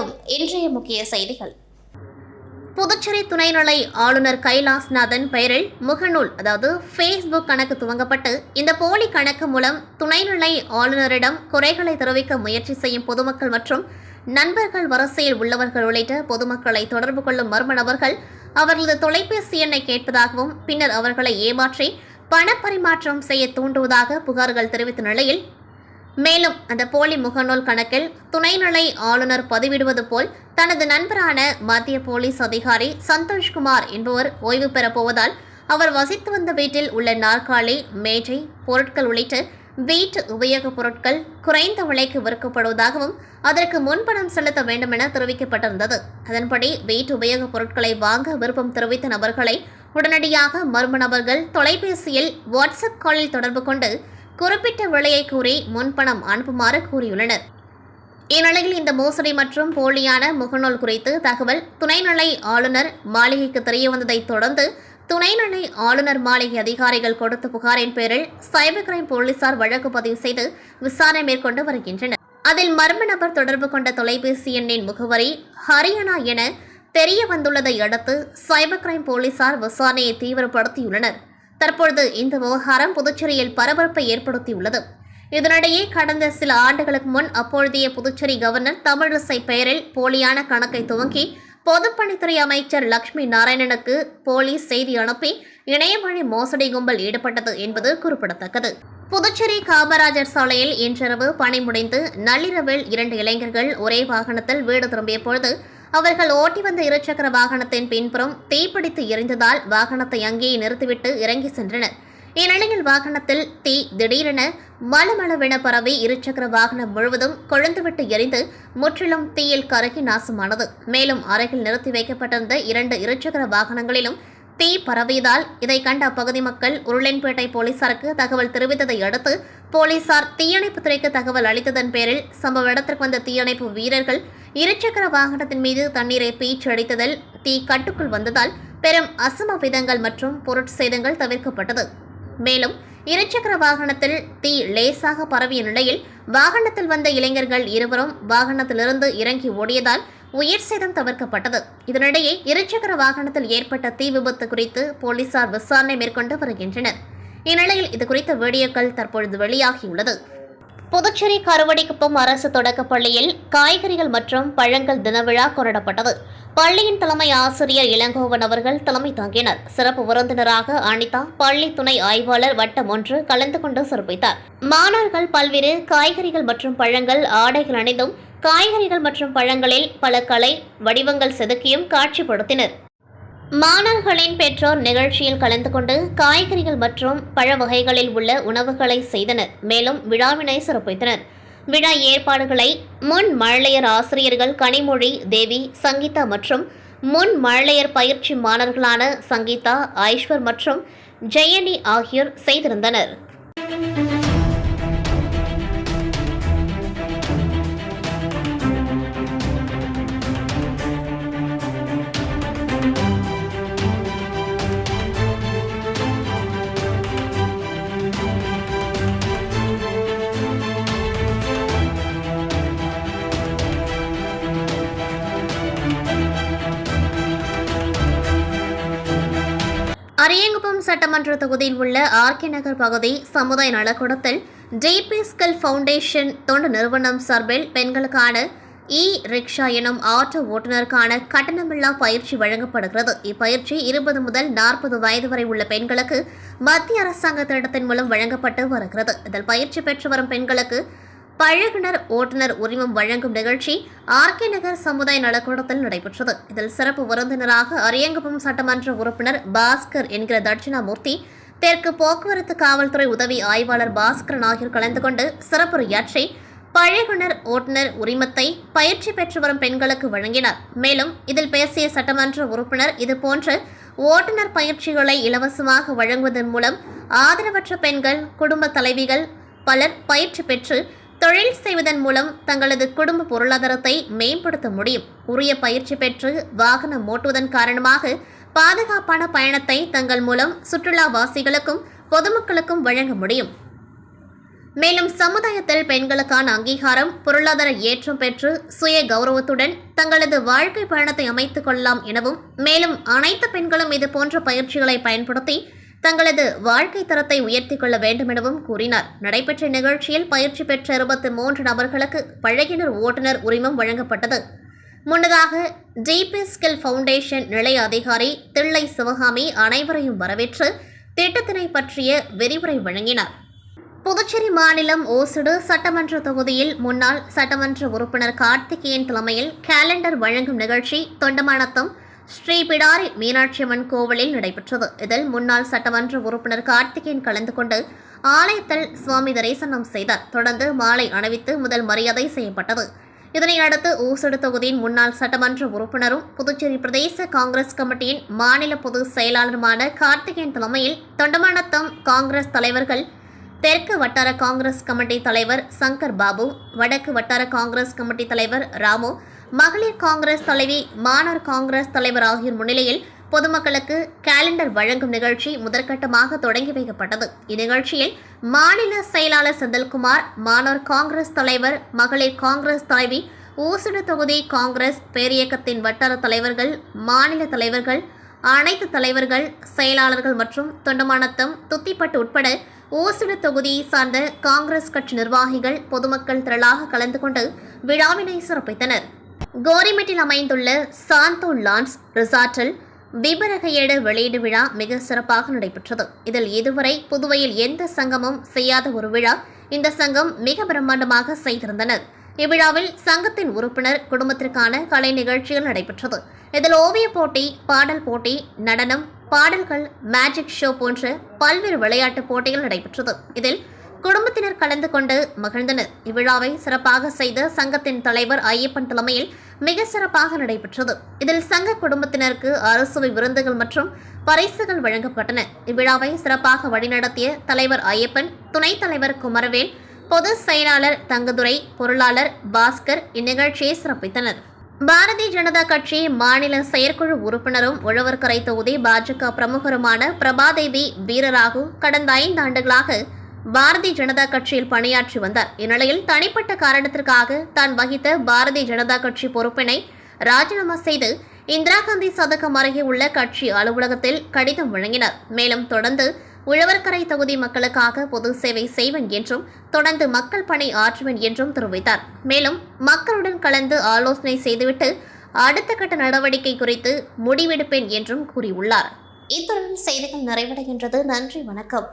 மீண்டும் இன்றைய முக்கிய செய்திகள். புதுச்சேரி துணைநிலை ஆளுநர் கைலாஸ்நாதன் பெயரில் முகநூல் அதாவது ஃபேஸ்புக் கணக்கு துவங்கப்பட்டு இந்த போலி கணக்கு மூலம் துணைநிலை ஆளுநரிடம் குறைகளை தெரிவிக்க முயற்சி செய்யும் பொதுமக்கள் மற்றும் நண்பர்கள் வரிசையில் உள்ளவர்கள் உள்ளிட்ட பொதுமக்களை தொடர்பு கொள்ளும் மர்ம நபர்கள் அவர்களது தொலைபேசி எண்ணை கேட்பதாகவும் பின்னர் அவர்களை ஏமாற்றி பணப்பரிமாற்றம் செய்ய தூண்டுவதாக புகார்கள் தெரிவித்த நிலையில் மேலும் அந்த போலி முகநூல் கணக்கில் துணைநிலை ஆளுநர் பதிவிடுவது போல் தனது நண்பரான மத்திய போலீஸ் அதிகாரி சந்தோஷ்குமார் என்பவர் ஓய்வு பெறப்போவதால் அவர் வசித்து வந்த வீட்டில் உள்ள நாற்காலி, மேஜை, பொருட்கள் உள்ளிட்ட வீட்டு உபயோகப் பொருட்கள் குறைந்த விலைக்கு விற்கப்படுவதாகவும் அதற்கு முன்பணம் செலுத்த வேண்டும் என தெரிவிக்கப்பட்டிருந்தது. அதன்படி வீட்டு உபயோகப் பொருட்களை வாங்க விருப்பம் தெரிவித்த நபர்களை உடனடியாக மர்ம நபர்கள் தொலைபேசியில் வாட்ஸ்அப் காலில் தொடர்பு கொண்டு குறிப்பிட்ட விலையை கூறி முன்பணம் அனுப்புமாறு கூறியுள்ளனர். இந்நிலையில் இந்த மோசடி மற்றும் போலியான முகநூல் குறித்து தகவல் துணைநிலை ஆளுநர் மாளிகைக்கு தெரியவந்ததை தொடர்ந்து துணைநிலை ஆளுநர் மாளிகை அதிகாரிகள் கொடுத்த புகாரின் பேரில் சைபர் கிரைம் போலீசார் வழக்கு பதிவு செய்து விசாரணை மேற்கொண்டு வருகின்றனர். அதில் மர்ம நபர் தொடர்பு கொண்ட தொலைபேசி எண்ணின் முகவரி ஹரியானா என தெரிய வந்துள்ளதை அடுத்து சைபர் கிரைம் போலீசார் விசாரணையை தீவிரப்படுத்தியுள்ளனர். தற்பொழுது இந்த விவகாரம் புதுச்சேரியில் பரபரப்பை ஏற்படுத்தியுள்ளது. இதனிடையே கடந்த சில ஆண்டுகளுக்கு முன் அப்பொழுதைய புதுச்சேரி கவர்னர் தமிழிசை பெயரில் போலியான கணக்கை துவங்கி பொதுப்பணித்துறை அமைச்சர் லட்சுமி நாராயணனுக்கு போலீஸ் செய்தி அனுப்பி இணையவழி மோசடி கும்பல் ஈடுபட்டது என்பது குறிப்பிடத்தக்கது. புதுச்சேரி காமராஜர் சாலையில் இன்றிரவு பணி முடிந்து நள்ளிரவில் 2 இளைஞர்கள் ஒரே வாகனத்தில் வீடு திரும்பிய பொழுது அவர்கள் ஓட்டி வந்த இருசக்கர வாகனத்தின் பின்புறம் தீப்பிடித்து எரிந்ததால் வாகனத்தை அங்கேயே நிறுத்திவிட்டு இறங்கி சென்றனர். இந்நிலையில் வாகனத்தில் தீ திடீரென மளமளவென பரவி இருசக்கர வாகனம் முழுவதும் கொழுந்துவிட்டு எரிந்து முற்றிலும் தீயில் கருகி நாசமானது. மேலும் அருகில் நிறுத்தி வைக்கப்பட்டிருந்த 2 இருசக்கர வாகனங்களிலும் தீ பரவியதால் இதை கண்ட அப்பகுதி மக்கள் உருளையன்பேட்டை போலீசாருக்கு தகவல் தெரிவித்ததை அடுத்து போலீசார் தீயணைப்புத் துறைக்கு தகவல் அளித்ததன் பேரில் சம்பவ இடத்திற்கு வந்த தீயணைப்பு வீரர்கள் இருசக்கர வாகனத்தின் மீது தண்ணீரை பீச்சடித்ததில் தீ கட்டுக்குள் வந்ததால் பெரும் அசம்பாவிதங்கள் மற்றும் பொருட்சேதங்கள் தவிர்க்கப்பட்டது. மேலும் இருசக்கர வாகனத்தில் தீ லேசாக பரவிய நிலையில் வாகனத்தில் வந்த இளைஞர்கள் இருவரும் வாகனத்திலிருந்து இறங்கி ஓடியதால் உயிர் சேதம் தவிர்க்கப்பட்டது. இதனிடையே இருசக்கர வாகனத்தில் ஏற்பட்ட தீ விபத்து குறித்து போலீசார் விசாரணை மேற்கொண்டு வருகின்றனர். இந்நிலையில் இதுகுறித்த வீடியோக்கள் தற்பொழுது வெளியாகியுள்ளது. புதுச்சேரி கருவடிக்குப்பம் அரசு தொடக்கப் பள்ளியில் காய்கறிகள் மற்றும் பழங்கள் தினவிழா கொண்டாடப்பட்டது. பள்ளியின் தலைமை ஆசிரியர் இளங்கோவன் அவர்கள் தலைமை தாங்கினார். சிறப்பு விருந்தினராக அனிதா, பள்ளி துணை ஆய்வாளர் வட்டம் 1 கலந்து கொண்டு சிறப்பித்தார். மாணவர்கள் பல்வேறு காய்கறிகள் மற்றும் பழங்கள் ஆடைகள் அணிந்தும் காய்கறிகள் மற்றும் பழங்களில் பல கலை வடிவங்கள் செதுக்கியும் காட்சிப்படுத்தினர். மாணவர்களின் பெற்றோர் நிகழ்ச்சியில் கலந்து கொண்டு காய்கறிகள் மற்றும் பழ வகைகளில் உள்ள உணவுகளை செய்தனர். மேலும் விழாவினை சிறப்பித்தனர். விழா ஏற்பாடுகளை முன் மழலையர் ஆசிரியர்கள் கனிமொழி, தேவி, சங்கீதா மற்றும் முன் மழலையர் பயிற்சி மாணவர்களான சங்கீதா, ஐஸ்வர் மற்றும் ஜெயனி ஆகியோர் செய்திருந்தனர். அரியங்குப்பம் சட்டமன்ற தொகுதியில் உள்ள ஆர்கே நகர் பகுதி சமுதாய நலக்கூடத்தில் டிபி ஸ்கில் ஃபவுண்டேஷன் தொண்டு நிறுவனம் சார்பில் பெண்களுக்கான ரிக்ஷா எனும் ஆட்டோ ஓட்டுநருக்கான கட்டணமில்லா பயிற்சி வழங்கப்படுகிறது. இப்பயிற்சி 20 முதல் 40 வயது வரை உள்ள பெண்களுக்கு மத்திய அரசாங்க திட்டத்தின் மூலம் வழங்கப்பட்டு வருகிறது. இதில் பயிற்சி பெற்று வரும் பெண்களுக்கு பழகுனர் ஓட்டுநர் உரிமம் வழங்கும் நிகழ்ச்சி ஆர்கே நகர் சமுதாய நலக்கூடத்தில் நடைபெற்றது. இதில் சிறப்பு விருந்தினராக அரியங்குப்பம் சட்டமன்ற உறுப்பினர் பாஸ்கர் என்கிற தட்சிணாமூர்த்தி, தெற்கு போக்குவரத்து காவல்துறை உதவி ஆய்வாளர் பாஸ்கரன் ஆகியோர் கலந்து கொண்டு சிறப்புரையாற்றி பழகுனர் ஓட்டுநர் உரிமத்தை பயிற்சி பெற்று வரும் பெண்களுக்கு வழங்கினார். மேலும் இதில் பேசிய சட்டமன்ற உறுப்பினர் இதுபோன்ற ஓட்டுநர் பயிற்சிகளை இலவசமாக வழங்குவதன் மூலம் ஆதரவற்ற பெண்கள், குடும்ப தலைவிகள் பலர் பயிற்சி பெற்று தொழில் செய்வதன் மூலம் தங்களது குடும்ப பொருளாதாரத்தை மேம்படுத்த முடியும். உரிய பயிற்சி பெற்று வாகனம் ஓட்டுவதன் காரணமாக பாதுகாப்பான பயணத்தை தங்கள் மூலம் சுற்றுலாவாசிகளுக்கும் பொதுமக்களுக்கும் வழங்க முடியும். மேலும் சமுதாயத்தில் பெண்களுக்கான அங்கீகாரம், பொருளாதார ஏற்றம் பெற்று சுய கௌரவத்துடன் தங்களது வாழ்க்கை பயணத்தை அமைத்துக் கொள்ளலாம் எனவும், மேலும் அனைத்து பெண்களும் இதுபோன்ற பயிற்சிகளை பயன்படுத்தி தங்களது வாழ்க்கை தரத்தை உயர்த்திக் கொள்ள வேண்டும் எனவும் கூறினார். நடைபெற்ற நிகழ்ச்சியில் பயிற்சி பெற்ற 23 நபர்களுக்கு பழகினர் ஓட்டுநர் உரிமம் வழங்கப்பட்டது. முன்னதாக டிபி ஸ்கில் ஃபவுண்டேஷன் நிலைய அதிகாரி தில்லை சிவகாமி அனைவரையும் வரவேற்று திட்டத்தினை பற்றிய விரிவுரை வழங்கினார். புதுச்சேரி மாநிலம் ஓசுடு சட்டமன்ற தொகுதியில் முன்னாள் சட்டமன்ற உறுப்பினர் கார்த்திகேயன் தலைமையில் கேலண்டர் வழங்கும் நிகழ்ச்சி தொண்டமானத்தம் ஸ்ரீ பிடாரி மீனாட்சி அம்மன் கோவிலில் நடைபெற்றது. இதில் முன்னாள் சட்டமன்ற உறுப்பினர் கார்த்திகேயன் கலந்து கொண்டு ஆலயத்தில் சுவாமி தரிசனம் செய்தார். தொடர்ந்து மாலை அணிவித்து முதல் மரியாதை செய்யப்பட்டது. இதனையடுத்து ஓசுடு தொகுதியின் முன்னாள் சட்டமன்ற உறுப்பினரும் புதுச்சேரி பிரதேச காங்கிரஸ் கமிட்டியின் மாநில பொதுச் செயலாளருமான கார்த்திகேயன் தலைமையில் தொண்டமானத்தம் காங்கிரஸ் தலைவர்கள், தெற்கு வட்டார காங்கிரஸ் கமிட்டி தலைவர் சங்கர் பாபு, வடக்கு வட்டார காங்கிரஸ் கமிட்டி தலைவர் ராமு, மகளிர் காங்கிரஸ் தலைவி, மாணவர் காங்கிரஸ் தலைவர் ஆகியோர் முன்னிலையில் பொதுமக்களுக்கு கேலண்டர் வழங்கும் நிகழ்ச்சி முதற்கட்டமாக தொடங்கி வைக்கப்பட்டது. இந்நிகழ்ச்சியில் மாநில செயலாளர் செந்தில்குமார், மாணவர் காங்கிரஸ் தலைவர், மகளிர் காங்கிரஸ் தலைவி, ஓசுடு தொகுதி காங்கிரஸ் பேரியக்கத்தின் வட்டார தலைவர்கள், மாநில தலைவர்கள், அனைத்து தலைவர்கள், செயலாளர்கள் மற்றும் தொண்டமானத்தம், துத்திப்பட்டு உட்பட ஓசுடு தொகுதியை சார்ந்த காங்கிரஸ் கட்சி நிர்வாகிகள், பொதுமக்கள் திரளாக கலந்து கொண்டு விழாவினை சிறப்பித்தனர். கோரிமெட்டில் அமைந்துள்ள சாந்தோ லான்ஸ் ரிசார்ட்டில் விபரகையேடு வெளியீடு விழா மிக சிறப்பாக நடைபெற்றது. இதில் இதுவரை புதுவையில் எந்த சங்கமும் செய்யாத ஒரு விழா இந்த சங்கம் மிக பிரம்மாண்டமாக செய்திருந்தனர். இவ்விழாவில் சங்கத்தின் உறுப்பினர் குடும்பத்திற்கான கலை நிகழ்ச்சிகள் நடைபெற்றது. இதில் ஓவியப் போட்டி, பாடல் போட்டி, நடனம், பாடல்கள், மேஜிக் ஷோ போன்ற பல்வேறு விளையாட்டுப் போட்டிகள் நடைபெற்றது. இதில் குடும்பத்தினர் கலந்து கொண்டு மகிழ்ந்தனர். இவ்விழாவை சிறப்பாக செய்த சங்கத்தின் தலைவர் ஐயப்பன் தலைமையில் மிக சிறப்பாக நடைபெற்றது. இதில் சங்க குடும்பத்தினருக்கு அறுசுவை விருந்துகள் மற்றும் பரிசுகள் வழங்கப்பட்டன. இவ்விழாவை சிறப்பாக வழிநடத்திய தலைவர் ஐயப்பன், துணைத் தலைவர் குமரவேல், பொதுச் செயலாளர் தங்கதுரை, பொருளாளர் பாஸ்கர் இந்நிகழ்ச்சியை சிறப்பித்தனர். பாரதிய ஜனதா கட்சி மாநில செயற்குழு உறுப்பினரும் உழவர்கரை தொகுதி பாஜக பிரமுகருமான பிரபாதேவி வீரராகு கடந்த 5 ஆண்டுகளாக பாரதிய ஜனதா கட்சியில் பணியாற்றி வந்தார். இந்நிலையில் தனிப்பட்ட காரணத்திற்காக தான் வகித்த பாரதிய ஜனதா கட்சி பொறுப்பினை ராஜினாமா செய்து இந்திரா காந்தி சதுக்கம் அருகே உள்ள கட்சி அலுவலகத்தில் கடிதம் வழங்கினார். மேலும் தொடர்ந்து உழவர்கரை தொகுதி மக்களுக்காக பொது சேவை செய்வேன் என்றும் தொடர்ந்து மக்கள் பணி ஆற்றுவேன் என்றும் தெரிவித்தார். மேலும் மக்களுடன் கலந்து ஆலோசனை செய்துவிட்டு அடுத்த கட்ட நடவடிக்கை குறித்து முடிவெடுப்பேன் என்றும் கூறியுள்ளார். இத்துடன் செய்திகள் நிறைவடைகின்றது. நன்றி, வணக்கம்.